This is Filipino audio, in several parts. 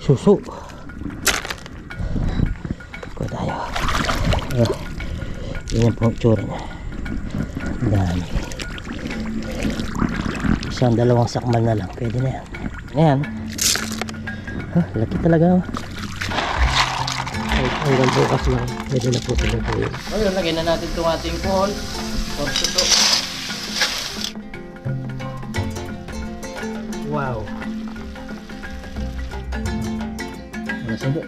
suso. Kuha tayo. Yan po ang tsura niya. Ang dami. Isang dalawang sakmal na lang, pwede na yan. Ayan. Laki talaga. Hanggang bukas lang, pwede na po tuloy. O yun, lagyan na natin itong ating pohol or suso. Wow. Nasubo.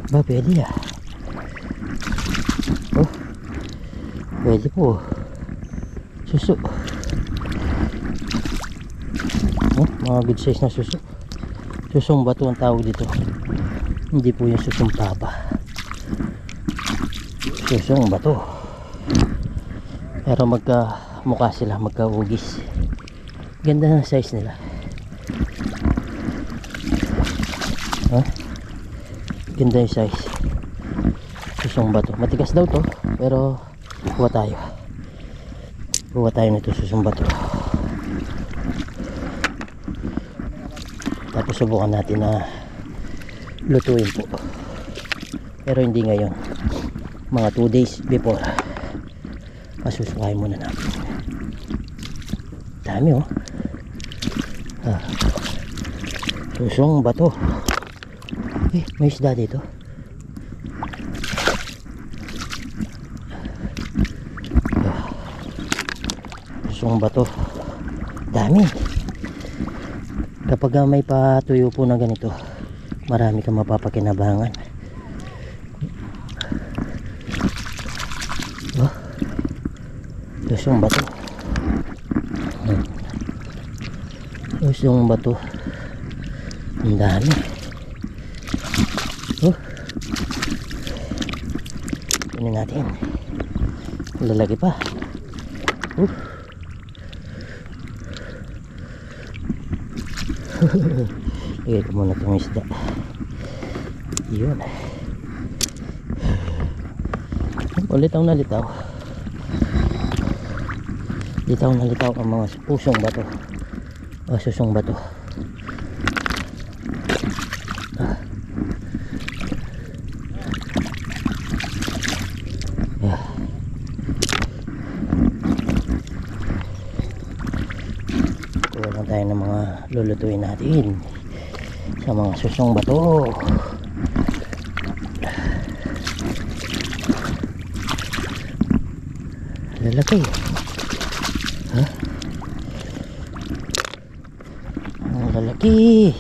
Ba, pwede ah. Oh, pwede po. Suso. Oh, mga good size na suso. Susong bato ang tawag dito. Hindi po yung susong papa. Susong bato. Pero magka-mukha sila, magka-ugis. Ganda ng size nila. Ganda yung size. Susong bato. Matigas daw to, pero kuha tayo. Kuha tayo nito susong bato. Tapos subukan natin na lutuin po. Pero hindi ngayon. Mga 2 days before. Pasusukain muna natin. Dami oh. Susong bato. May isda dito. Susong bato. Dami. Kapag may patuyo po na ganito, marami kang mapapakinabangan. Susong bato. Susong bato. Ang dami. Kunin natin. Lalaki pa. Lagay ko muna itong isda. Yun. Litaw na litaw. Litaw na litaw ang mga pusong bato. O susong bato. Kuha tayo ng mga lulutuin natin sa mga susong bato. Lalaki. Ang lalaki.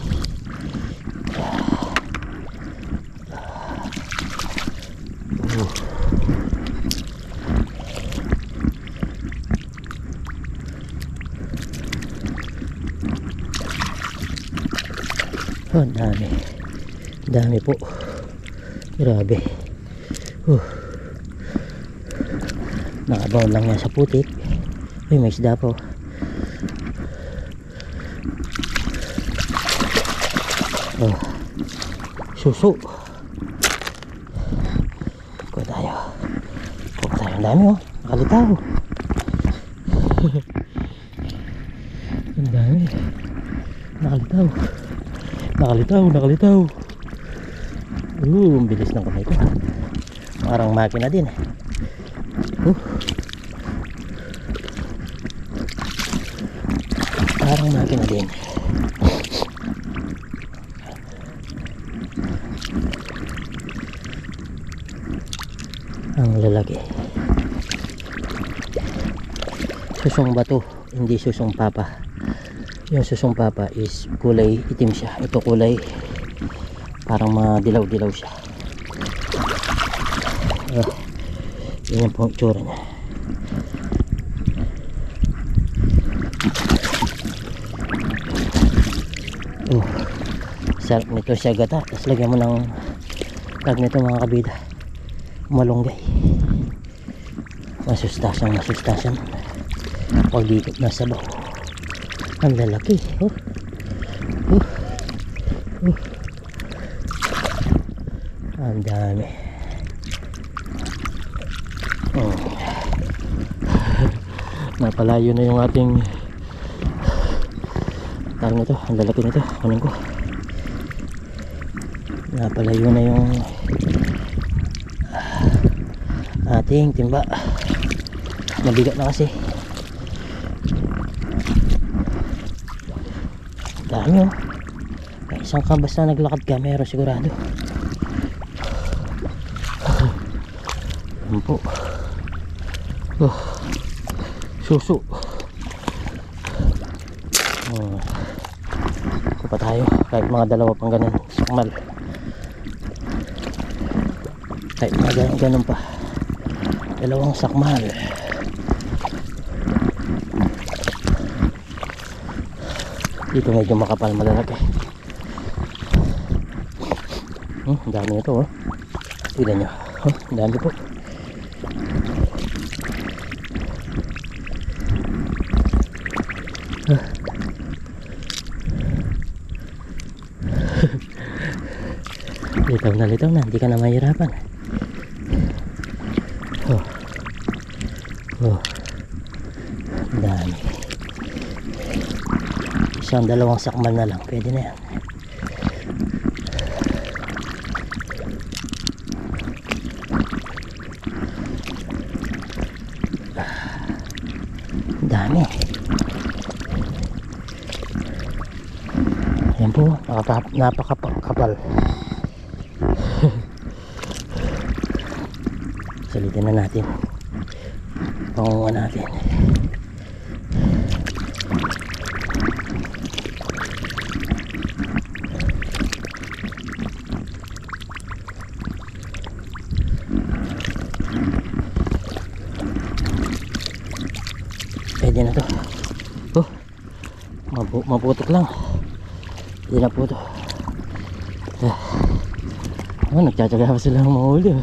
Dami. Dami po. Grabe. Nakabaw lang yan sa putik. May isda po. Suso. Kuha tayo. Kuha tayo. Ang dami oh. Nakalitaw. Ang dami. Nakalitaw. Nakalitaw. Ang bilis ng kamay ko. Parang makina din. Parang makina din. Ang lalaki. Susong bato, hindi susong papa. Yung susong papa is kulay itim siya. Ito kulay parang madilaw-dilaw siya. Yan po ang tsura niya. Sarap nito siya gata. Tapos lagyan mo ng tag nito mga kabida. Malunggay. Masustasyan. Pagdikot na sabaw. Ang lalaki. Ang dami. Napalayo na yung ating tawag nito, ang lalaki nito, kunin ko. Napalayo na yung ating timba. Mabigat na kasi. Dami oh. Isang ka basta naglakad ka, meron sigurado. Yan po. Suso. Pa tayo kahit mga dalawa pang ganun sakmal, kahit mga ganun pa, dalawang sakmal. Dito medyo makapal, malalaki. Ang dami nito oh. Tignan nyo, ang dami po. Litaw na, hindi ka na mahirapan. Dami. Isang dalawang sakmal na lang, pwede na yan. Dami. Yan po, napakapal. Salitin na natin. Pangunga natin. Pwede na to. Maputok lang. Pwede na po to. Nagtsatsaga pa sila ng mahuli.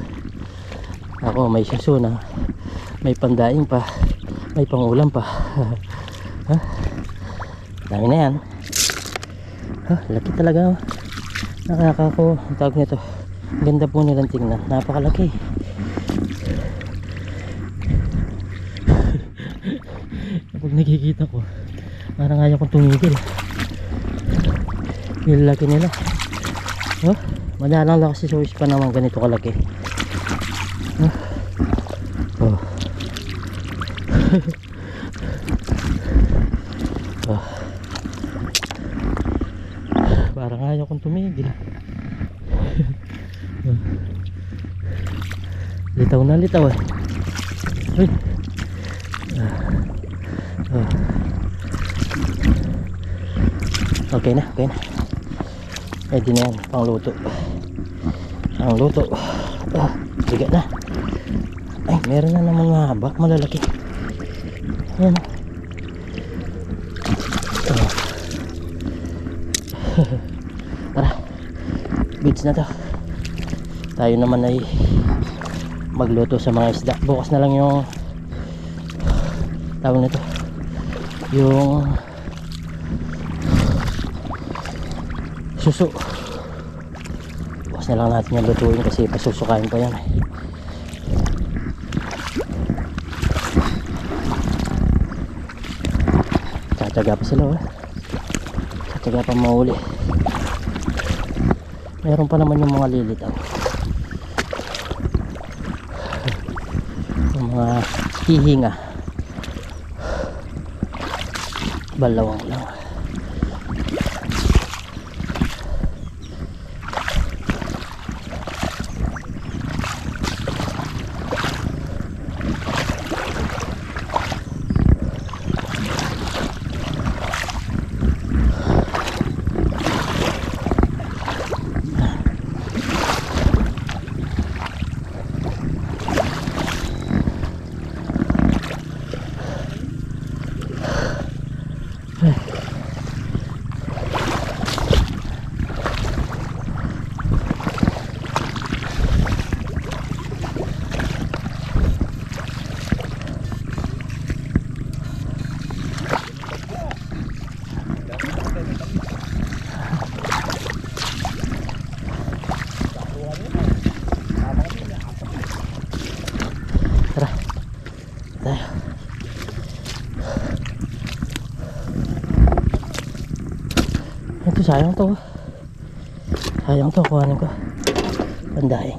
Ako may suso na, may pandaing pa, may pangulam pa. Dami na yan. Laki talaga. Nakakako, ang tawag nito, ganda po nilang tingnan, napakalaki. Kapag nakikita ko, parang ayaw kong tumigil. Yung laki nila. Madalang lang kasi suwis pa naman ganito kalaki. Parang ayaw kong tumigil. Litaw na litaw eh. Uy. Okay na. Pwede na yan, pang luto. Bigat na. Ay, meron na naman mahaba, malalaki. Ayan. Tara, beach na to. Tayo naman ay magluto sa mga isda. Bukas na lang yung tawag nito, yung suso. Bukas na lang natin yung lutuin kasi pasusukain pa yan. Tsatsaga pa sila tsatsaga pa mahuli. Meron pa naman yung mga lilitaw, yung mga hihinga, balawang lang. sayang to. Sayang to, kuhanin ko. Pandaing.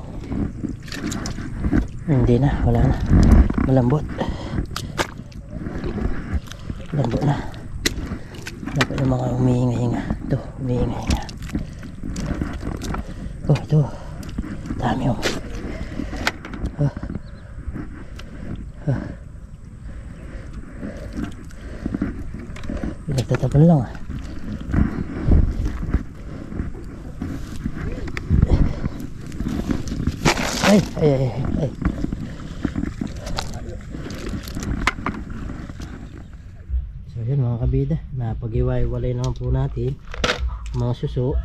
Hindi na, wala na. Malambot. Malambot na. Dapat yung mga umihinga-hinga. Ito, umihinga-hinga. Oh, ito. Dami oh. Pinagtatapon lang ah. Ay. So yun mga kabida, napag-iwalay naman po natin mga suso.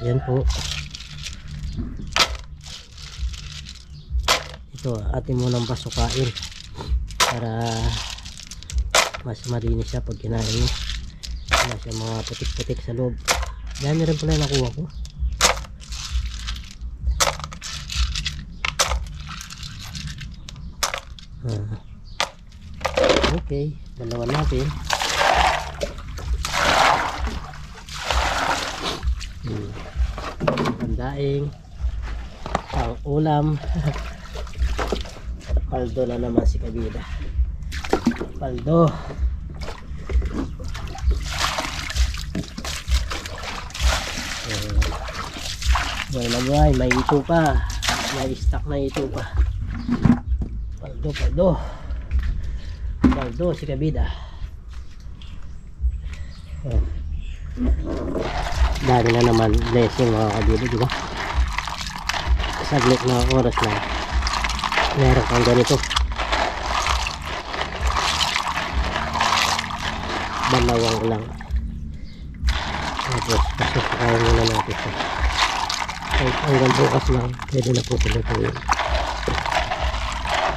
Ayan po. Ito atin munang pasukain para mas malinis siya pag kinain. Wala siya mga putik-putik sa loob. Dami rin pala yung nakuha ko. Okay, dalawan natin. Pandaing pang ulam. Paldo na naman si kabida. Paldo. Buhay, may ito pa. May stock na ito pa. Paldo si kabida. Dami na naman blessing mga kabida, diba? Saglit na oras na meron kang ganito. Dalawang lang. Tapos pasusukayin muna natin ito. Kahit hanggang bukas lang pwede na po tulutuin.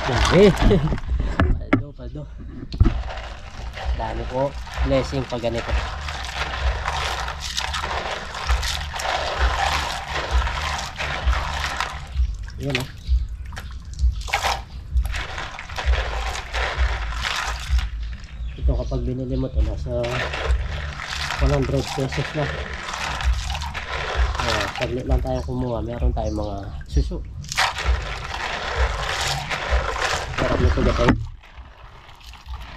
Dami. Paldo. Dami po blessing pag ganito. Yan oh. Ito kapag binili mo ito nasa 100 pesos na. Saglit lang tayo kumuha, meron tayong mga suso. Sarap nito gatay.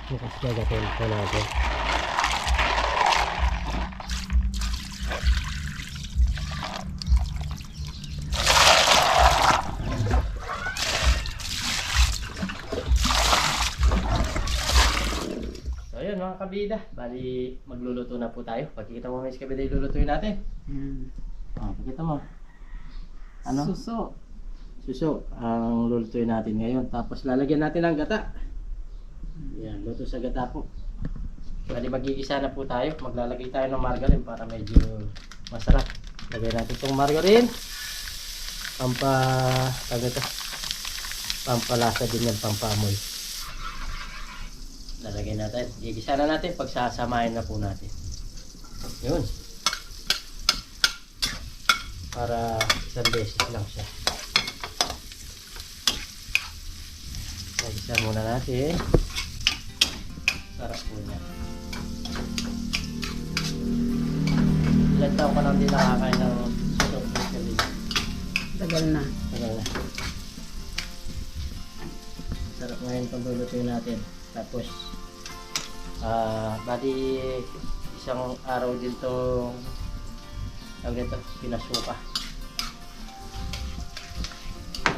Bukas gagatin po natin. So yun mga kabida, bali magluluto na po tayo. Pagkikita mo mga kabida, ilulutuin natin. Pagkita mo. Ano? Suso ang lulutuin natin ngayon. Tapos lalagyan natin ng gata. Yan, luto sa gata po. Bali magigisa na po tayo. Maglalagay tayo ng margarine para medyo masarap. Lagay natin itong margarine. Pampalasa din yan, pampamoy. Lalagay natin. Gigisa na natin. Pagsasamahin na po natin. Yun. Para isang beses lang siya. Gigisa muna natin. Sarap po niya. Ilan taon ka lang din nakakain ng suso? Tagal na. Sarap ngayon itong lulutuin natin. Tapos bali isang araw din itong pinasuka.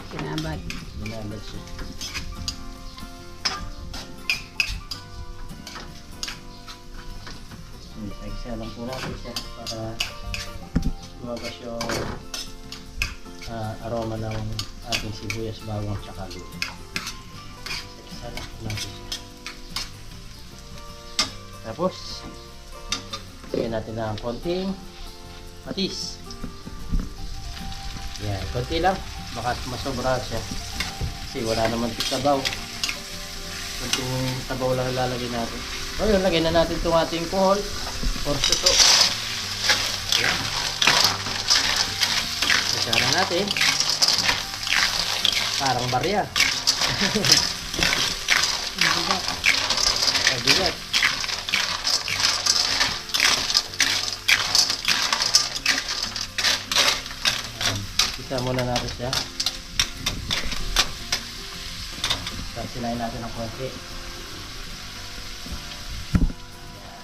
Sinabad siya. Isa lang po natin siya para lumabas yung aroma ng ating sibuyas, bawang, tsaka lulo. Isa lang po natin siya. Tapos lagyan natin ng konting patis. Yan, konti lang. Baka masobra siya. Kasi wala naman sabaw. Konting sabaw lang ilalagay natin. O yun, lagyan na natin itong ating kohol or suso. Yan. Isara natin. Parang barya. Mabigat. Isa muna natin siya. Tapos sinayin natin ng konti. Yan.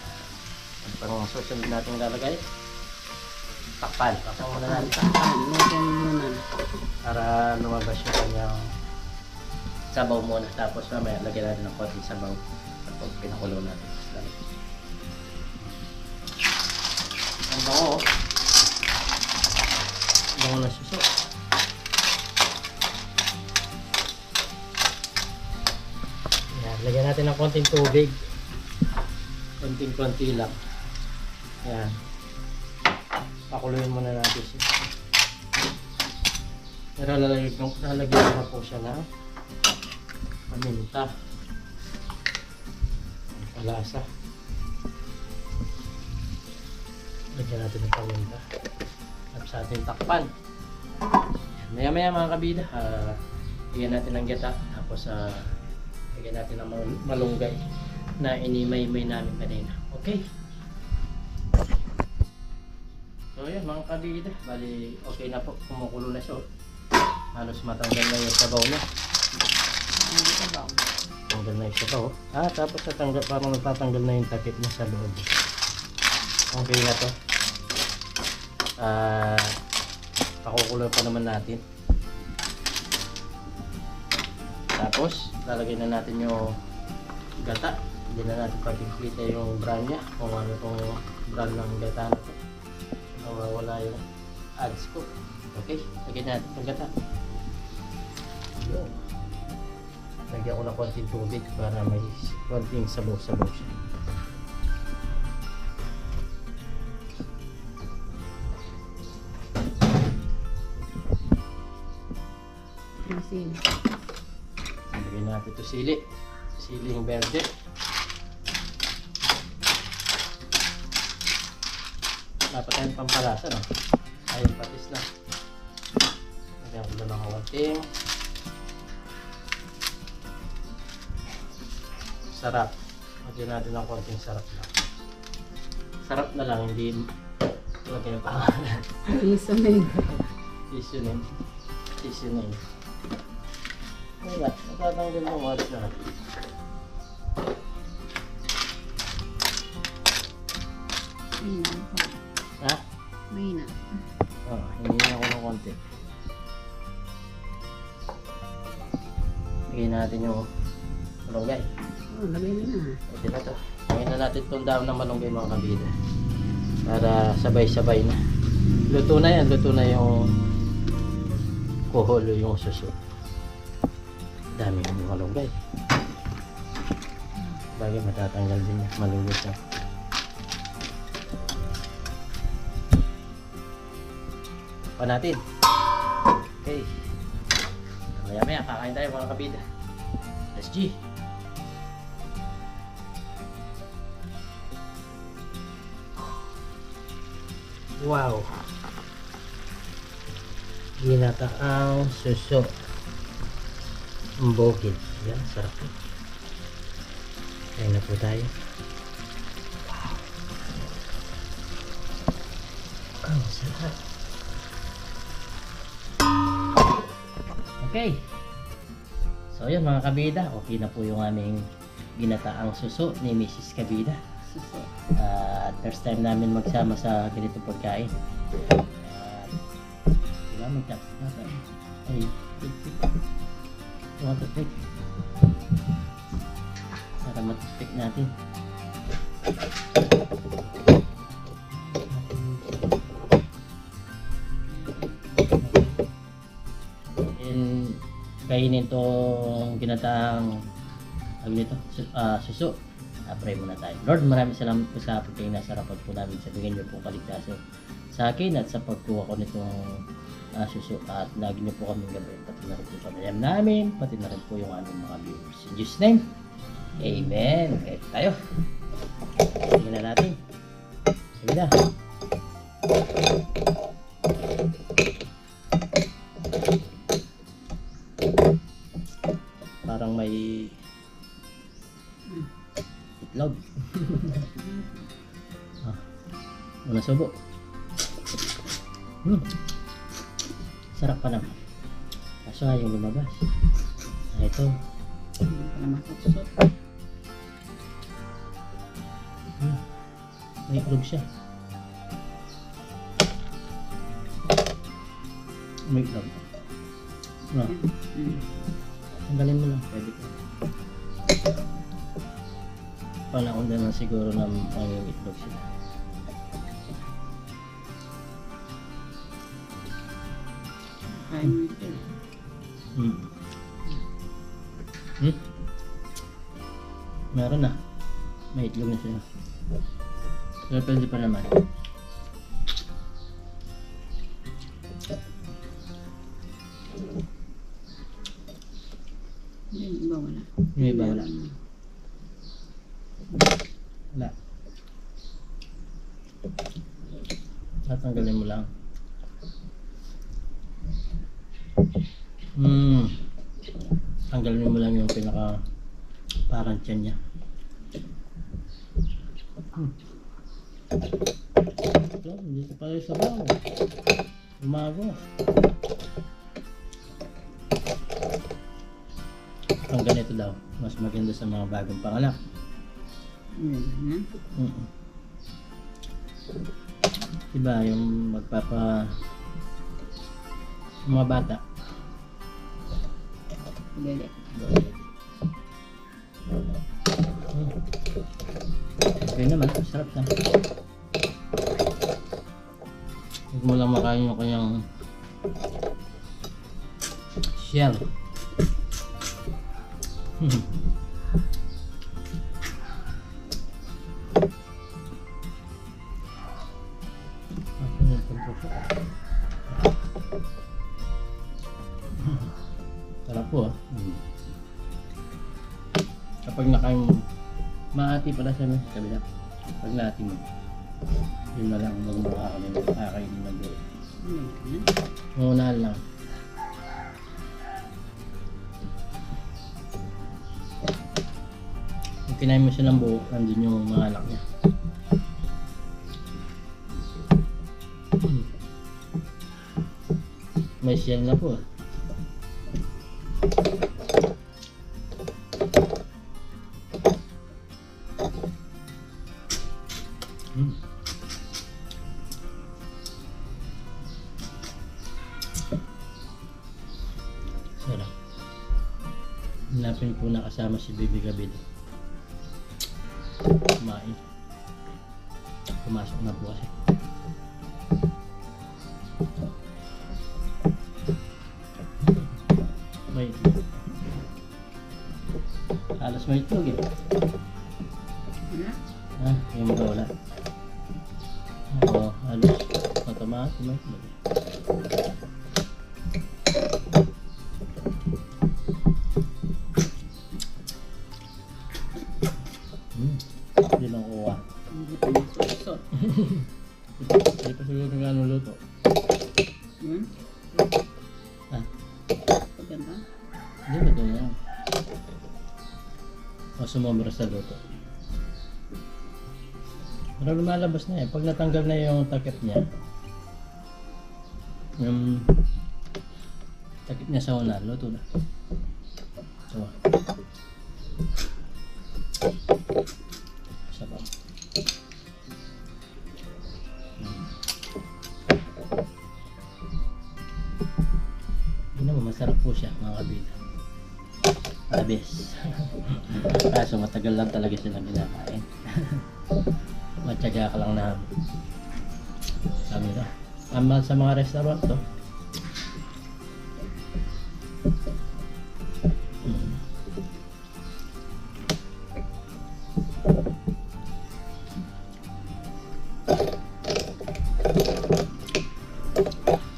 Ang susunod natin ilalagay. Takpan. Takpan muna natin. Takpan. Luto muna. Para lumabas yung kanyang sabaw muna. Tapos mamaya lagyan natin ng konti sabaw. Tapos pinakulo natin. Ang bango. Bango na suso. Yan. Lagyan natin ng konting tubig. Konting-konti lang. Yan. Pakuluin muna natin siya. Pero lalagyan na po siya ng paminta. Palasa. Lagyan natin ng paminta. Tapos ating takpan. Maya maya mga kabida, lagyan natin ng gata. Tapos lagyan natin ng malunggay na inimay-may namin kanina. Okay. So yan mga kabida, bali okay na po, kumukulo na siya. Halos matanggal na yung sabaw na. Tanggal na yung sabaw. Tapos parang nagtatanggal na yung takip na sa loob. Okay na to. Pakukulo pa naman natin. Tapos lalagyan na natin yung gata. Hindi na natin pagkikita yung brand niya, kung ano itong brand ng gata na ito. Nawawala yung ads ko. Okay, lagyan natin yung gata. Yun. Lagyan ko ng konting tubig para may konting sabaw-sabaw siya. Sili. Lagyan natin ito sili. Siling verde. Dapat tayong pampalasa, no? Ayun, patis na. Lagyan ko na ng konting sarap. Lagyan natin ng konting sarap lang. Sarap na lang, hindi lagyan ng pangalan. Seasoning. Seasoning. Seasoning. Wala, natatanggal mo mga na. May na. Ha? May na. Hindi na ako ng konti. Lagyan natin yung malunggay. Lagay mo na. Pwede na to. Lagyan na natin itong dahon ng malunggay mga kabida. Para sabay-sabay na. Luto na yan. Luto na yung kuholo, yung suso. Dami yung malunggay. Bagay matatanggal din yan. Malulot na. Pa natin. Okay. Maya-maya kakain tayo mga kabida. Let's G. Wow. Ginataang suso. Ang bukid. Yan, sarap po. Kain na po tayo. Wow. Ang sarap. Okay. So yun mga kabida, okay na po yung aming ginataang suso ni Mrs. Kabida. Suso. First time namin magsama sa ganito pagkain. Diba mag-taps na tayo. Ay, want to take. Para matustik natin. And kainin tong ginataang suso. Pray muna tayo. Lord, maraming salamat po sa pagkain na sarapan po namin. Sabihin niyo po kaligtasan sa akin at sa pagkuha ko nitong suso at lagi niyo po kami gabi. Pati na rin po pamilya namin, pati na rin po yung aming mga viewers. In Jesus' name, Amen. Okay, tayo. Tingnan na natin. Sige na. Parang may itlog. Una subo. Sarap pa naman. Kaso nga yung lumabas. Ito. Hindi pa naman susot. May itlog siya. May itlog. No. Tanggalin mo lang. Pwede ko. Panaon na lang siguro na ang itlog sila. Kain mo ito. Meron na. May itlog na sila. Pero pwede pa naman. Yung iba wala. Yung iba wala. Wala. Tatanggalin mo lang. Tanggalin mo lang yung pinaka parang tiyan niya. Ito, hindi ko pala sa bawo. Umago. Ang ganito daw, mas maganda sa mga bagong panganak. Diba yung magpapa mga bata. Galit. Okay naman, sarap na. Huwag mo lang makain yung kanyang shell. Sarap po ah. Kapag nakain mo, maati pala sa kabila. Pag naati mo, yun na lang, huwag mo makakainin ng buo. Mungunahan lang. Pag kinain mo siya ng buo, nandun yung mga alak niya. May shell na po. Sarap. Hanapin po na kasama si Baby Gabi. Kumain. Pumasok na po kasi. May itlog. Halos may itlog eh. Yung mga wala. Oo, halos automatic may itlog. Hindi lang kuha. Hindi pa nasusot. Hindi pa siguro ng ano luto. Paganda? Hindi ba ito na yan? O sumobra sa luto. Pero lumalabas na eh. Pag natanggal na yung takip niya, yung takip niya sa una, luto na. So, isa pa. Yun naman, masarap po siya mga kabila. Abis. Kaso matagal lang talaga silang kinakain. Matyaga ka lang na sabi na. Amal sa mga restaurant to.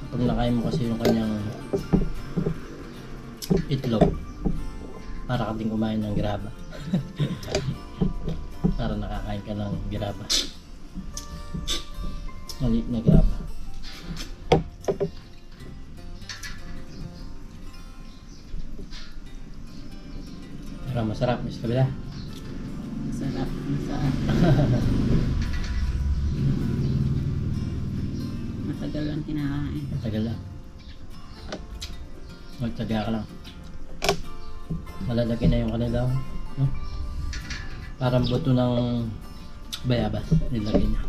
Pag nakain mo kasi yung kanyang itlog, para ka din kumain ng graba. Para nakakain ka ng graba. Maliit na graba. Pero masarap, Miss Kabila. Masarap. Masarap. Matagal lang kinakain. Matagal lang. Magtsaga ka lang. Malalaki na yung kanila. No? Parang buto ng bayabas. Nilagay niya.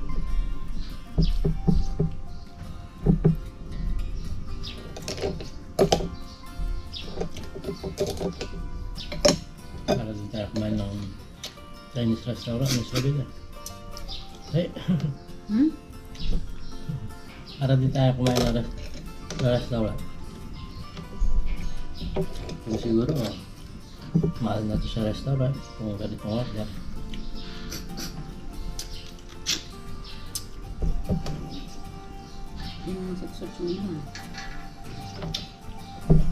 Para din tayo kumain ng Chinese restaurant. Miss Rabida. Hey. Para din tayo kumain ng restaurant. Kung siguro, mahal na ito sa restaurant kung ganitong order. Yung masat-sat yun na.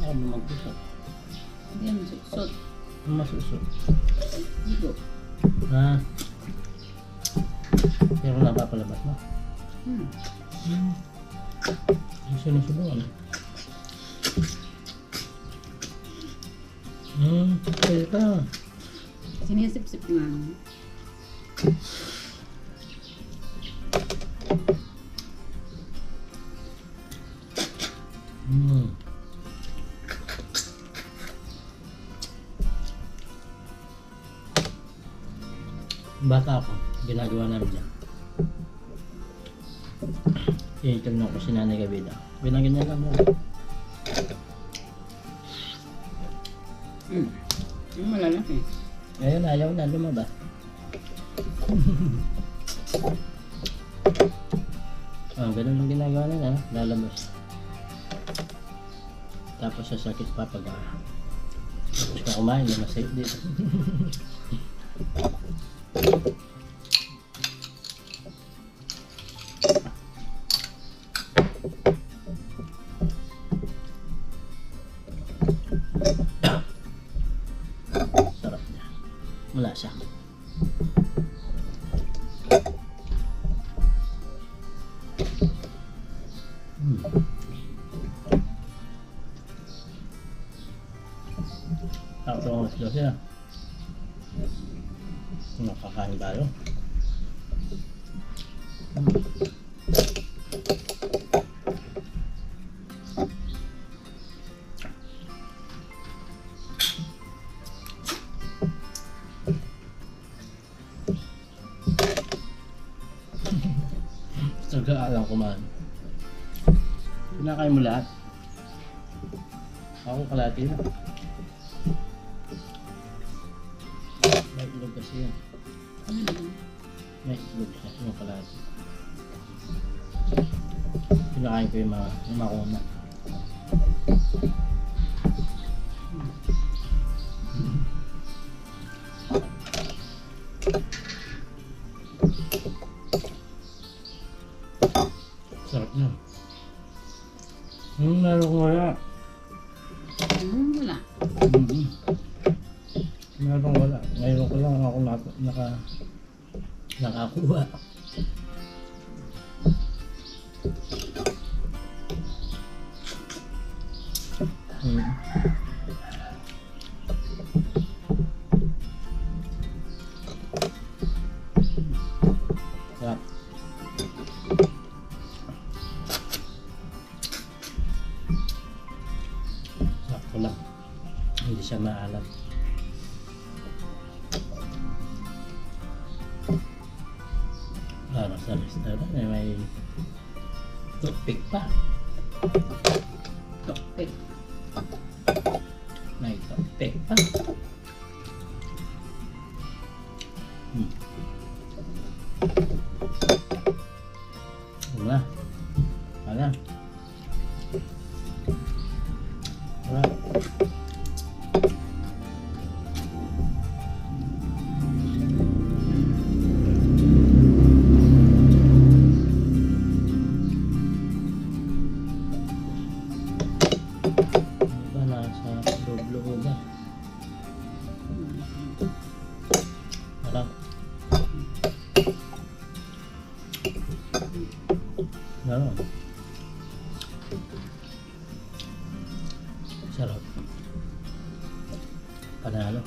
Ano magsusot? Hindi yan masat-sat. Ano masusot? Igo. Ah. Pero napapalabas mo. Yung sinusubukan. Pwede pa. Sinisip-sip nga. Bata ako, ginagawa namin dyan. Tinitignan ko si Nanay Gabida. Binaganyan lang mo. Yung malalaki. Ngayon ayaw na lumabas. Ganun ang ginagawa nila, lalabas. Tapos sasakit pa pag tapos ka kumain, yung masakit dito. Sarap niya. Mula siya. Ako ang mas siya. Nakakain tayo. Alam ko man. Pinakain mo lahat. Ako kalati na. May itlog kasi yan. May itlog siya yung kalati. Pinakain ko yung mga kuna. Sarap na. Meron ko wala. Wala. Meron wala. Ngayon ko lang ako nakakuha. Sarap. Sakto lang. Hindi siya maalat. Para sa restaurant may toothpick pa. Tokpek. May toothpick pa. Wala. Wala. Wala. Iba nasa loob ba? Wala. Wala. Sarap. Panalo.